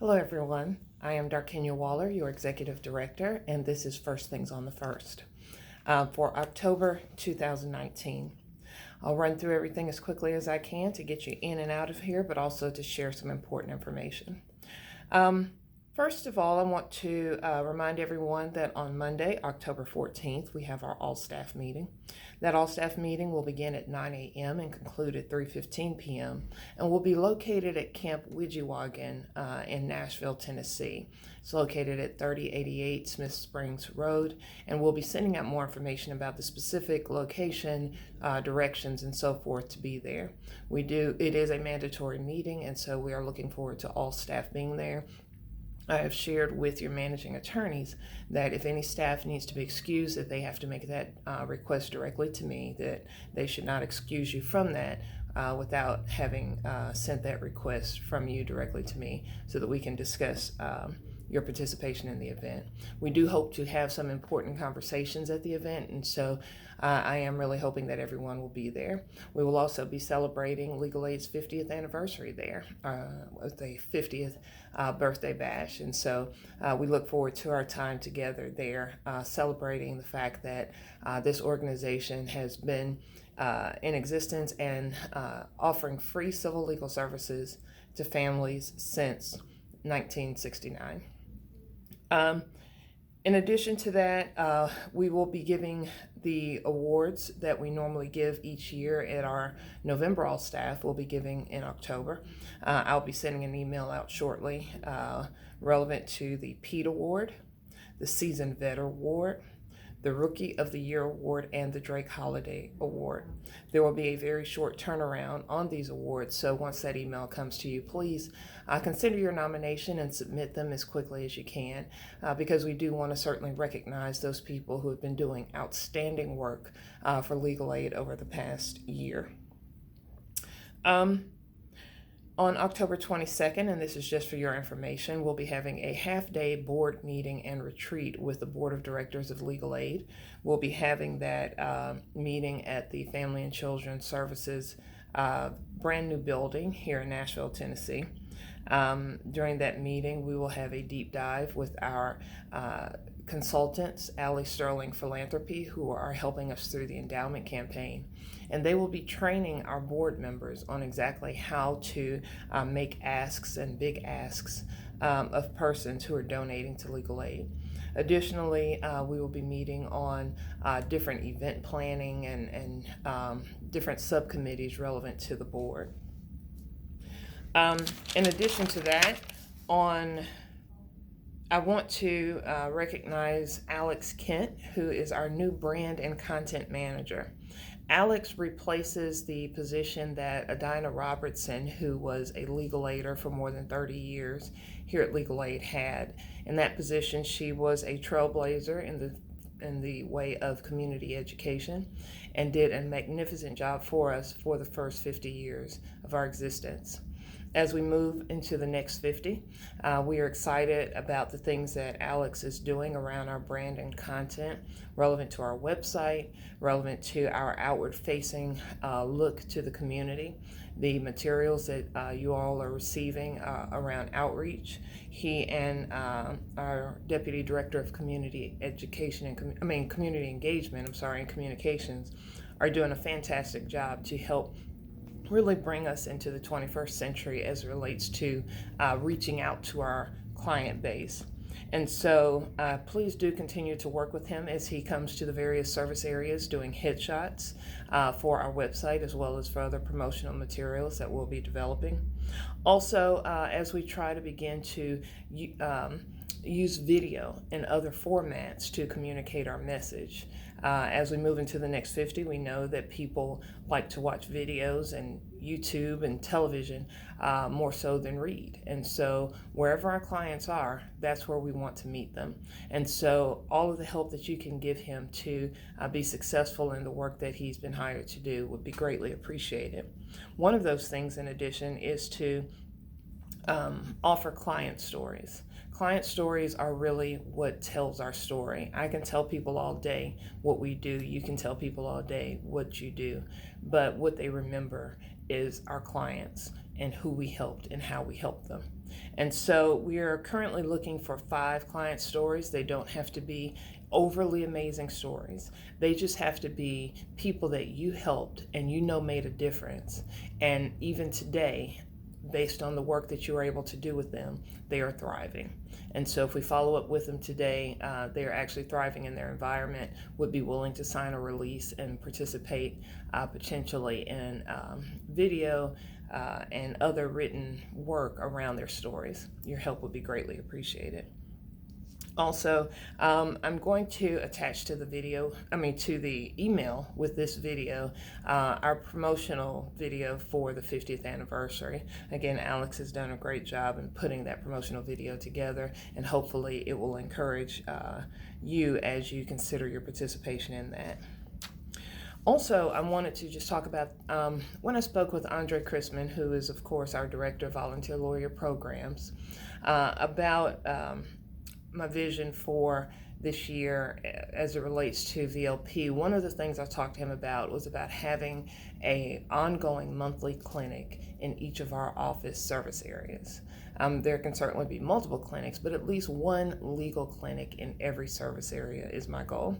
Hello, everyone. I am Darkenia Waller, your Executive Director, and this is First Things on the First for October 2019. I'll run through everything as quickly as I can to get you in and out of here, but also to share some important information. First of all, I want to remind everyone that on Monday, October 14th, we have our all-staff meeting. That all-staff meeting will begin at 9 a.m. and conclude at 3:15 p.m. and will be located at Camp Widgewagon in Nashville, Tennessee. It's located at 3088 Smith Springs Road, and we'll be sending out more information about the specific location, directions, and so forth to be there. It is a mandatory meeting, and so we are looking forward to all staff being there. I have shared with your managing attorneys that if any staff needs to be excused, that they have to make that request directly to me, that they should not excuse you from that without having sent that request from you directly to me so that we can discuss your participation in the event. We do hope to have some important conversations at the event, and so I am really hoping that everyone will be there. We will also be celebrating Legal Aid's 50th anniversary there with a 50th birthday bash, and so we look forward to our time together there, celebrating the fact that this organization has been in existence and offering free civil legal services to families since 1969. In addition to that, we will be giving the awards that we normally give each year at our November All Staff. We'll be giving in October. I'll be sending an email out shortly relevant to the Pete Award, the Seasoned Vet Award, the Rookie of the Year Award, and the Drake Holiday Award. There will be a very short turnaround on these awards, so once that email comes to you, please consider your nomination and submit them as quickly as you can, because we do want to certainly recognize those people who have been doing outstanding work for legal aid over the past year. On October 22nd, and this is just for your information, we'll be having a half-day board meeting and retreat with the Board of Directors of Legal Aid. We'll be having that meeting at the Family and Children's Services brand new building here in Nashville, Tennessee. During that meeting, we will have a deep dive with our consultants, Allie Sterling Philanthropy, who are helping us through the endowment campaign. And they will be training our board members on exactly how to make asks and big asks of persons who are donating to legal aid. Additionally, we will be meeting on different event planning and different subcommittees relevant to the board. In addition to that, I want to recognize Alex Kent, who is our new brand and content manager. Alex replaces the position that Adina Robertson, who was a legal aider for more than 30 years here at Legal Aid, had. In that position, she was a trailblazer in the way of community education and did a magnificent job for us for the first 50 years of our existence. As we move into the next 50, we are excited about the things that Alex is doing around our brand and content, relevant to our website, relevant to our outward-facing look to the community, the materials that you all are receiving around outreach. He and our Deputy Director of Community Education and Community Engagement, and Communications, are doing a fantastic job to help really bring us into the 21st century as it relates to reaching out to our client base. And so please do continue to work with him as he comes to the various service areas doing headshots for our website, as well as for other promotional materials that we'll be developing. Also, as we try to begin to use video and other formats to communicate our message. As we move into the next 50, we know that people like to watch videos and YouTube and television more so than read. And so wherever our clients are, that's where we want to meet them. And so all of the help that you can give him to be successful in the work that he's been hired to do would be greatly appreciated. One of those things, in addition, is to offer client stories. Client stories are really what tells our story. I can tell people all day what we do. You can tell people all day what you do. But what they remember is our clients and who we helped and how we helped them. And so we are currently looking for 5 client stories. They don't have to be overly amazing stories. They just have to be people that you helped and you know made a difference. And even today, based on the work that you were able to do with them, they are thriving. And so if we follow up with them today, they are actually thriving in their environment, would be willing to sign a release and participate potentially in video and other written work around their stories. Your help would be greatly appreciated. Also, I'm going to attach to to the email with this video, our promotional video for the 50th anniversary. Again, Alex has done a great job in putting that promotional video together, and hopefully it will encourage you as you consider your participation in that. Also, I wanted to just talk about when I spoke with Andre Chrisman, who is, of course, our Director of Volunteer Lawyer Programs, about my vision for this year as it relates to VLP. One of the things I talked to him about was about having an ongoing monthly clinic in each of our office service areas. There can certainly be multiple clinics, but at least one legal clinic in every service area is my goal.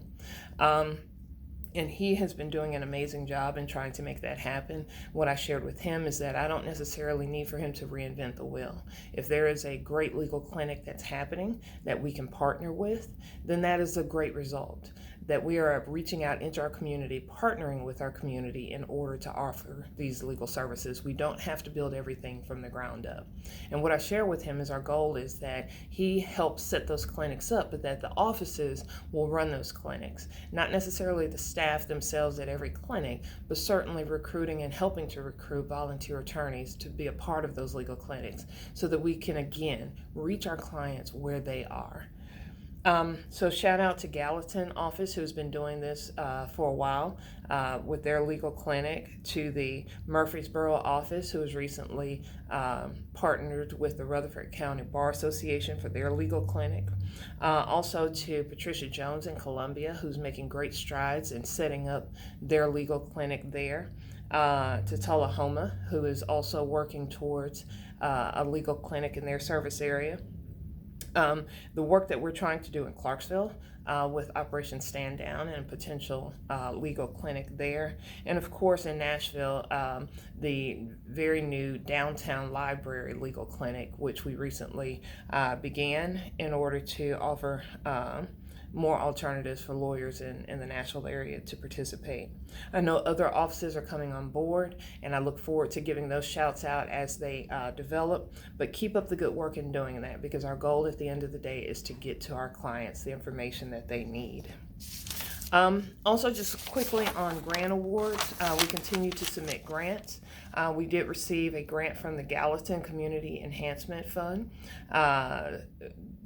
And he has been doing an amazing job in trying to make that happen. What I shared with him is that I don't necessarily need for him to reinvent the wheel. If there is a great legal clinic that's happening that we can partner with, then that is a great result. That we are reaching out into our community, partnering with our community in order to offer these legal services. We don't have to build everything from the ground up. And what I share with him is our goal is that he helps set those clinics up, but that the offices will run those clinics. Not necessarily the staff themselves at every clinic, but certainly recruiting and helping to recruit volunteer attorneys to be a part of those legal clinics so that we can, again, reach our clients where they are. So shout out to Gallatin office, who's been doing this for a while with their legal clinic, to the Murfreesboro office, who has recently partnered with the Rutherford County Bar Association for their legal clinic. Also to Patricia Jones in Columbia, who's making great strides in setting up their legal clinic there. To Tullahoma, who is also working towards a legal clinic in their service area. The work that we're trying to do in Clarksville with Operation Stand Down and a potential legal clinic there. And of course in Nashville, the very new downtown library legal clinic, which we recently began in order to offer more alternatives for lawyers in the Nashville area to participate. I know other offices are coming on board, and I look forward to giving those shouts out as they develop, but keep up the good work in doing that, because our goal at the end of the day is to get to our clients the information that they need. Also, just quickly on grant awards, we continue to submit grants. We did receive a grant from the Gallatin Community Enhancement Fund,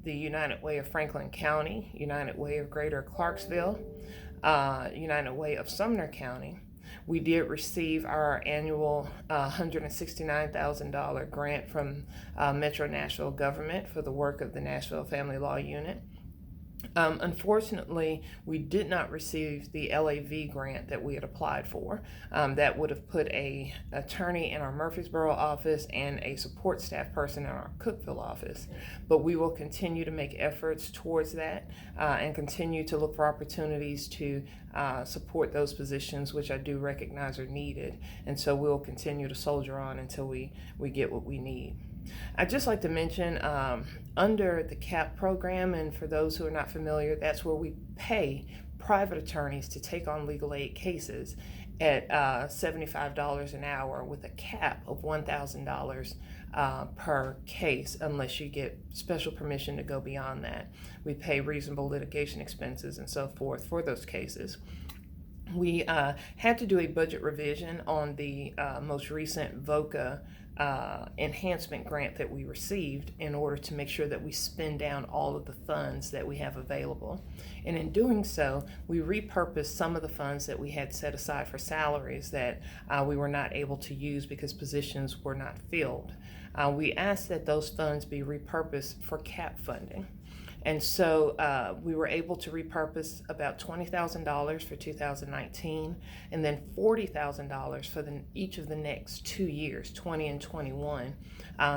the United Way of Franklin County, United Way of Greater Clarksville, United Way of Sumner County. We did receive our annual $169,000 grant from Metro Nashville government for the work of the Nashville Family Law Unit. Unfortunately, we did not receive the LAV grant that we had applied for. That would have put an attorney in our Murfreesboro office and a support staff person in our Cookeville office. But we will continue to make efforts towards that and continue to look for opportunities to support those positions, which I do recognize are needed. And so we'll continue to soldier on until we get what we need. I'd just like to mention under the CAP program, and for those who are not familiar, that's where we pay private attorneys to take on legal aid cases at $75 an hour with a cap of $1,000 per case unless you get special permission to go beyond that. We pay reasonable litigation expenses and so forth for those cases. We had to do a budget revision on the most recent VOCA enhancement grant that we received in order to make sure that we spend down all of the funds that we have available. And in doing so, we repurposed some of the funds that we had set aside for salaries that we were not able to use because positions were not filled. we asked that those funds be repurposed for CAP funding. And so we were able to repurpose about $20,000 for 2019 and then $40,000 for each of the next 2 years, 20 and 21,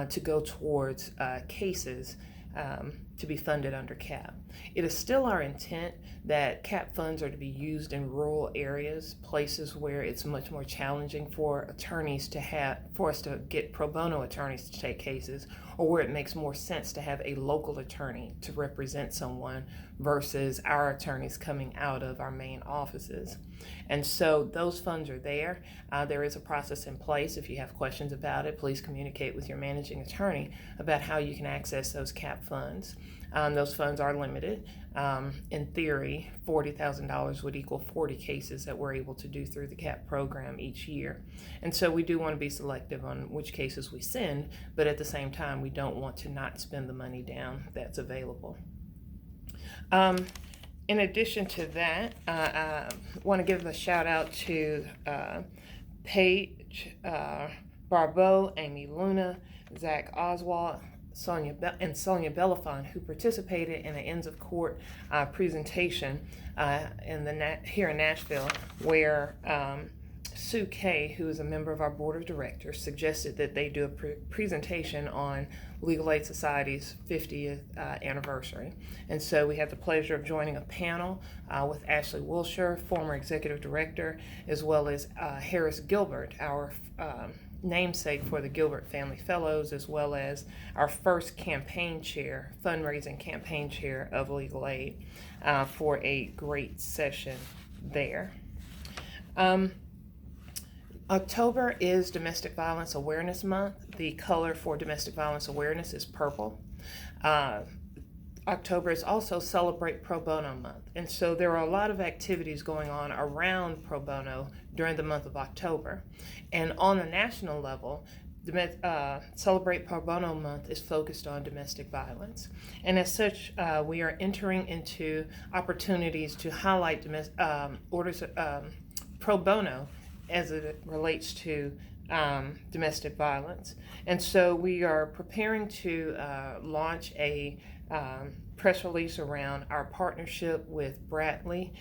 to go towards cases to be funded under CAP. It is still our intent that CAP funds are to be used in rural areas, places where it's much more challenging for us to get pro bono attorneys to take cases, or where it makes more sense to have a local attorney to represent someone versus our attorneys coming out of our main offices. And so those funds are there. There is a process in place. If you have questions about it, please communicate with your managing attorney about how you can access those CAP funds. Those funds are limited. In theory, $40,000 would equal 40 cases that we're able to do through the CAP program each year. And so we do want to be selective on which cases we send, but at the same time, we don't want to not spend the money down that's available. In addition to that, I want to give a shout out to Paige Barbeau, Amy Luna, Zach Oswald, Sonia Belafonte, who participated in an ends of court presentation here in Nashville, where Sue Kay, who is a member of our board of directors, suggested that they do a presentation on Legal Aid Society's 50th anniversary. And so we had the pleasure of joining a panel with Ashley Wilshire, former executive director, as well as Harris Gilbert, our namesake for the Gilbert Family Fellows, as well as our first campaign chair, fundraising campaign chair of Legal Aid, for a great session there. October is Domestic Violence Awareness Month. The color for domestic violence awareness is purple. October is also Celebrate Pro Bono Month. And so there are a lot of activities going on around pro bono during the month of October. And on a national level, Celebrate Pro Bono Month is focused on domestic violence. And as such, we are entering into opportunities to highlight orders pro bono as it relates to domestic violence. And so we are preparing to launch a press release around our partnership with Bradley,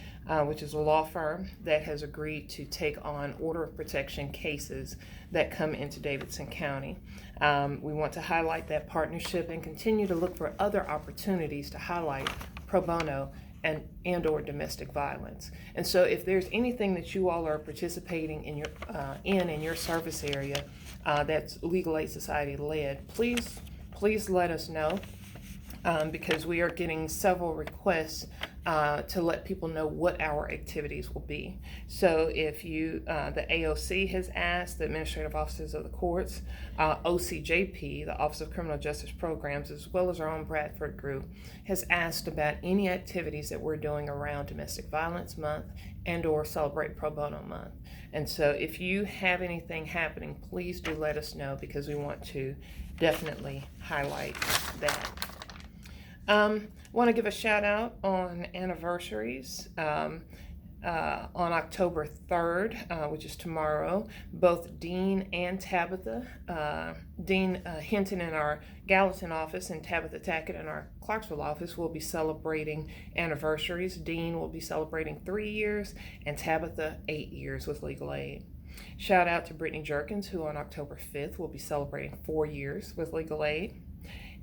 which is a law firm that has agreed to take on order of protection cases that come into Davidson County. We want to highlight that partnership and continue to look for other opportunities to highlight pro bono and or domestic violence. And so if there's anything that you all are participating in your service area that's Legal Aid Society led, please let us know, because we are getting several requests to let people know what our activities will be. So if the AOC has asked, the Administrative Offices of the Courts, OCJP, the Office of Criminal Justice Programs, as well as our own Bradford group, has asked about any activities that we're doing around Domestic Violence Month and or Celebrate Pro Bono Month. And so if you have anything happening, please do let us know, because we want to definitely highlight that. Want to give a shout out on anniversaries. On October 3rd, which is tomorrow, both Dean and Tabitha, Dean Hinton in our Gallatin office and Tabitha Tackett in our Clarksville office, will be celebrating anniversaries. Dean will be celebrating 3 years and Tabitha 8 years with Legal Aid. Shout out to Brittany Jerkins, who on October 5th will be celebrating 4 years with Legal Aid.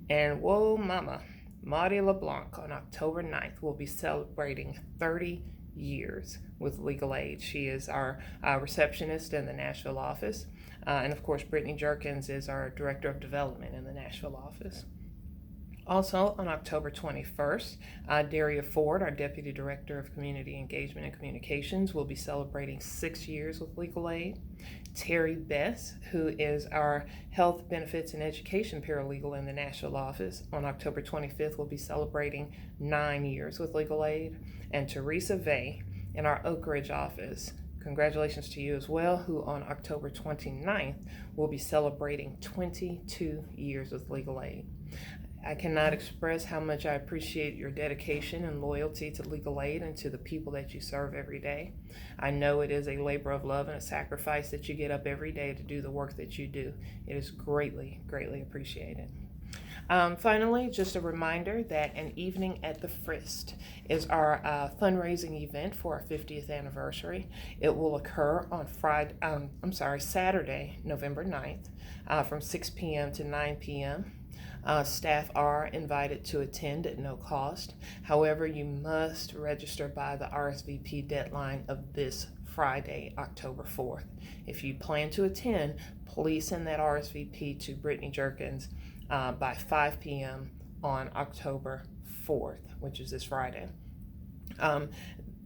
And whoa mama, Marty LeBlanc on October 9th will be celebrating 30 years with Legal Aid. She is our receptionist in the Nashville office. And of course, Brittany Jerkins is our Director of Development in the Nashville office. Also on October 21st, Daria Ford, our Deputy Director of Community Engagement and Communications, will be celebrating 6 years with Legal Aid. Terry Bess, who is our Health Benefits and Education Paralegal in the Nashville office, on October 25th will be celebrating 9 years with Legal Aid. And Teresa Vay in our Oak Ridge office, congratulations to you as well, who on October 29th will be celebrating 22 years with Legal Aid. I cannot express how much I appreciate your dedication and loyalty to Legal Aid and to the people that you serve every day. I know it is a labor of love and a sacrifice that you get up every day to do the work that you do. It is greatly, greatly appreciated. Finally, just a reminder that an evening at the Frist is our fundraising event for our 50th anniversary. It will occur on Saturday, November 9th, from 6 p.m. to 9 p.m. Staff are invited to attend at no cost. However, you must register by the RSVP deadline of this Friday, October 4th. If you plan to attend, please send that RSVP to Brittany Jerkins by 5 p.m. on October 4th, which is this Friday.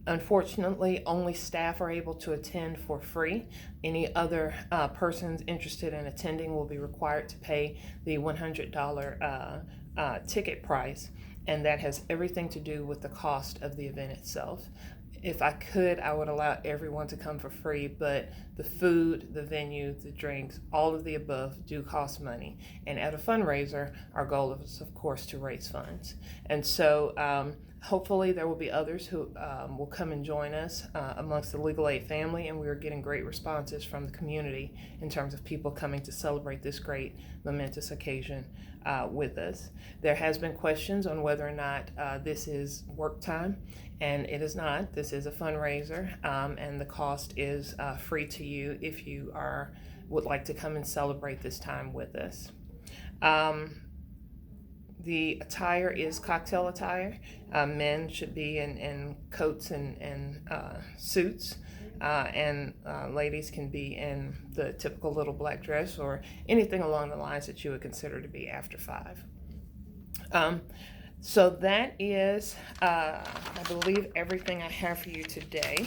Unfortunately, only staff are able to attend for free. Any other persons interested in attending will be required to pay the $100 ticket price, and that has everything to do with the cost of the event itself. If I could, I would allow everyone to come for free, but the food, the venue, the drinks, all of the above do cost money. And at a fundraiser, our goal is, of course, to raise funds. And so hopefully there will be others who will come and join us amongst the Legal Aid family, and we are getting great responses from the community in terms of people coming to celebrate this great, momentous occasion with us. There has been questions on whether or not this is work time, and it is not. This is a fundraiser, and the cost is free to you if you would like to come and celebrate this time with us. The attire is cocktail attire. Men should be in coats and suits, and ladies can be in the typical little black dress or anything along the lines that you would consider to be after 5. So that is, I believe, everything I have for you today.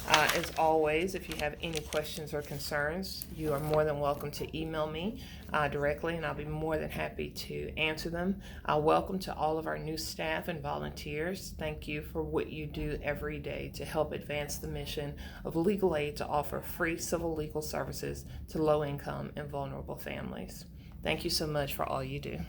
As always, if you have any questions or concerns, you are more than welcome to email me directly, and I'll be more than happy to answer them. Welcome to all of our new staff and volunteers. Thank you for what you do every day to help advance the mission of Legal Aid to offer free civil legal services to low-income and vulnerable families. Thank you so much for all you do.